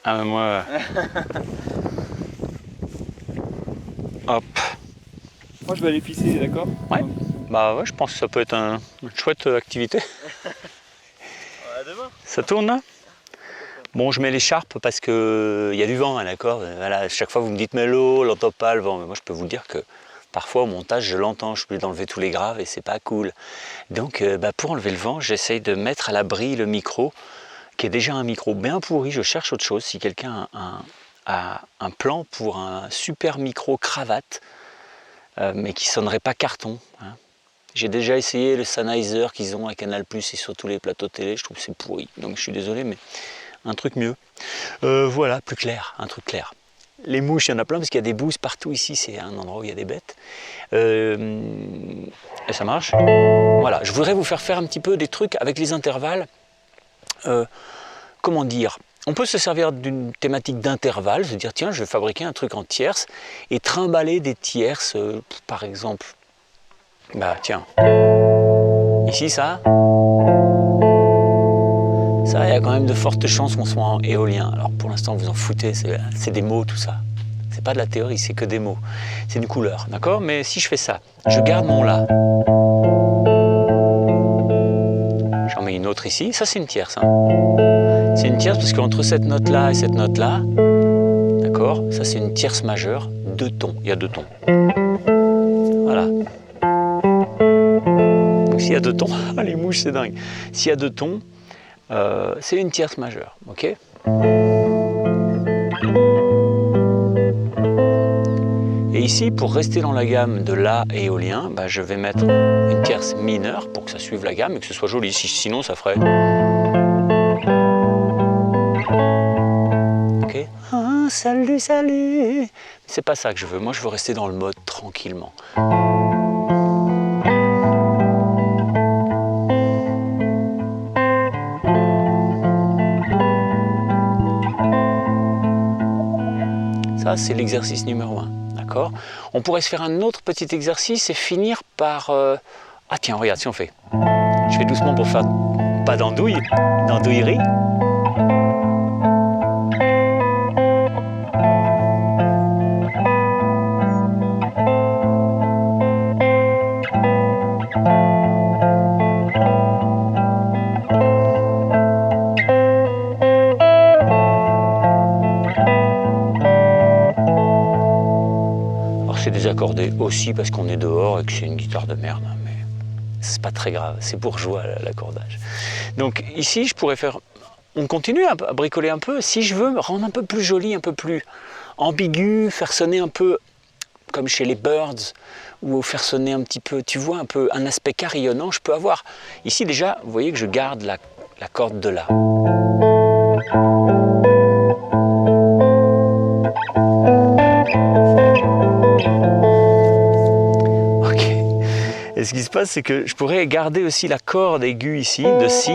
Ah mais moi... Hop. Moi je vais aller pisser, d'accord? Ouais. Bah ouais, je pense que ça peut être une chouette activité. À demain. Ça tourne là? Bon, je mets l'écharpe parce que il y a du vent, hein, d'accord? Voilà, chaque fois vous me dites mais l'eau, on l'entend pas le vent. Mais moi je peux vous dire que parfois au montage je l'entends, je suis obligé d'enlever tous les graves et c'est pas cool. Donc pour enlever le vent, j'essaye de mettre à l'abri le micro, qui est déjà un micro bien pourri. Je cherche autre chose. Si quelqu'un a un plan pour un super micro cravate, mais qui sonnerait pas carton, hein. J'ai déjà essayé le Sennheiser qu'ils ont à Canal+ et sur tous les plateaux télé, je trouve que c'est pourri. Donc je suis désolé, mais un truc mieux. Voilà, plus clair, un truc clair. Les mouches, il y en a plein parce qu'il y a des bouses partout ici, c'est un endroit où il y a des bêtes. Et ça marche. Voilà, je voudrais vous faire un petit peu des trucs avec les intervalles. Comment dire? On peut se servir d'une thématique d'intervalle, se dire tiens, je vais fabriquer un truc en tierces et trimballer des tierces, par exemple. Bah tiens, ici ça, il y a quand même de fortes chances qu'on soit en éolien. Alors pour l'instant, vous en foutez, c'est des mots tout ça. C'est pas de la théorie, c'est que des mots. C'est une couleur, d'accord? Mais si je fais ça, je garde mon La. J'en mets une autre ici, ça c'est une tierce. Hein. C'est une tierce parce qu'entre cette note-là et cette note-là, d'accord? Ça c'est une tierce majeure, 2 tons, il y a 2 tons. Voilà. Donc s'il y a 2 tons, les mouches c'est dingue. S'il y a 2 tons, c'est une tierce majeure, ok? Et ici, pour rester dans la gamme de La éolien, je vais mettre une tierce mineure pour que ça suive la gamme et que ce soit joli. Sinon, ça ferait... Ok? Ah, salut, salut! C'est pas ça que je veux. Moi, je veux rester dans le mode tranquillement. Ça, c'est l'exercice numéro 1. D'accord? On pourrait se faire un autre petit exercice et finir par... Ah tiens, regarde, si on fait... Je fais doucement pour faire pas d'andouille, d'andouillerie. C'est désaccordé aussi parce qu'on est dehors et que c'est une guitare de merde, mais c'est pas très grave, c'est bourgeois l'accordage. Donc ici je pourrais faire, on continue à bricoler un peu, si je veux rendre un peu plus joli, un peu plus ambigu, faire sonner un peu comme chez les Birds, ou faire sonner un petit peu, tu vois, un peu un aspect carillonnant, je peux avoir, ici déjà, vous voyez que je garde la corde de La. Et ce qui se passe, c'est que je pourrais garder aussi la corde aiguë ici, de Si,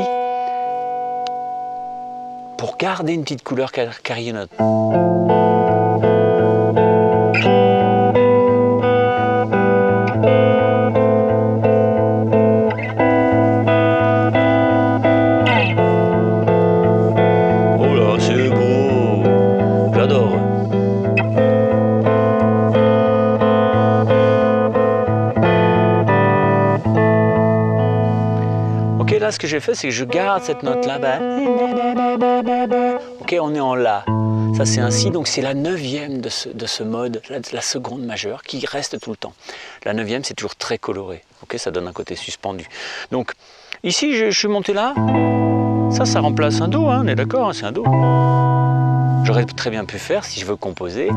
pour garder une petite couleur carillonnante. Oh là, c'est beau! J'adore! Ok, là, ce que j'ai fait, c'est que je garde cette note-là. Ok, on est en La. Ça, c'est un Si, donc c'est la 9e de ce mode, la seconde majeure, qui reste tout le temps. La 9e, c'est toujours très coloré. Ok, ça donne un côté suspendu. Donc, ici, je suis monté là. Ça remplace un Do, hein, on est d'accord, hein, c'est un Do. J'aurais très bien pu faire, si je veux composer,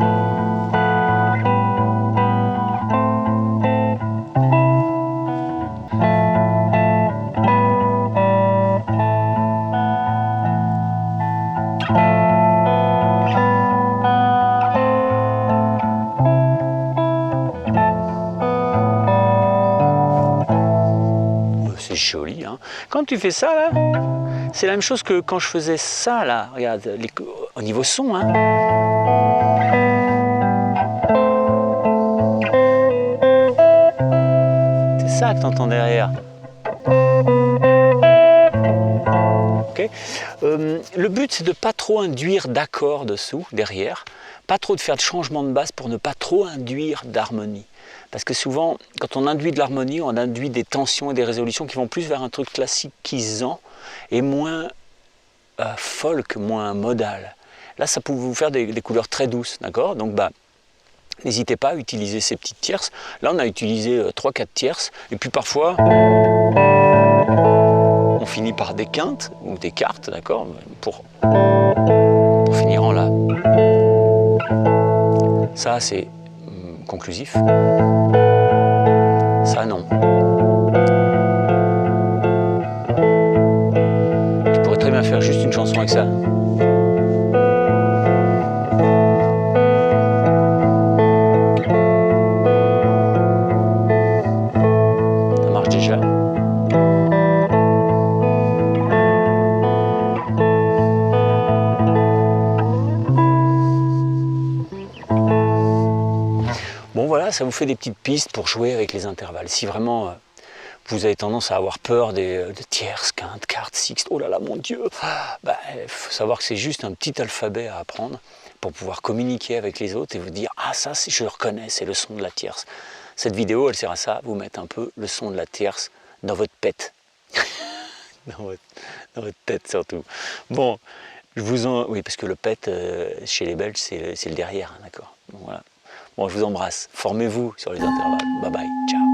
c'est joli, hein. Quand tu fais ça, là, c'est la même chose que quand je faisais ça, là. Regarde, au niveau son, hein. C'est ça que tu entends derrière. Ok. Le but, c'est de ne pas trop induire d'accords dessous, derrière, pas trop de faire de changement de basse pour ne pas trop induire d'harmonie. Parce que souvent, quand on induit de l'harmonie, on induit des tensions et des résolutions qui vont plus vers un truc classiquisant et moins folk, moins modal. Là, ça peut vous faire des couleurs très douces, d'accord? Donc, n'hésitez pas à utiliser ces petites tierces. Là, on a utilisé 3-4 tierces. Et puis parfois, on finit par des quintes ou des quartes, d'accord? Pour finir en La. Ça, c'est conclusif. Ça, non. Tu pourrais très bien faire juste une chanson avec ça. Ça marche déjà. Bon voilà, ça vous fait des petites pistes pour jouer avec les intervalles. Si vraiment vous avez tendance à avoir peur des tierces, quintes, quartes, sixtes, oh là là mon Dieu, faut savoir que c'est juste un petit alphabet à apprendre pour pouvoir communiquer avec les autres et vous dire ah ça je le reconnais, c'est le son de la tierce. Cette vidéo elle sert à ça, vous mettre un peu le son de la tierce dans votre pète. dans votre tête surtout. Bon, oui parce que le pète chez les Belges c'est le derrière, hein, d'accord. Bon, voilà. Bon, je vous embrasse. Formez-vous sur les intervalles. Bye bye. Ciao.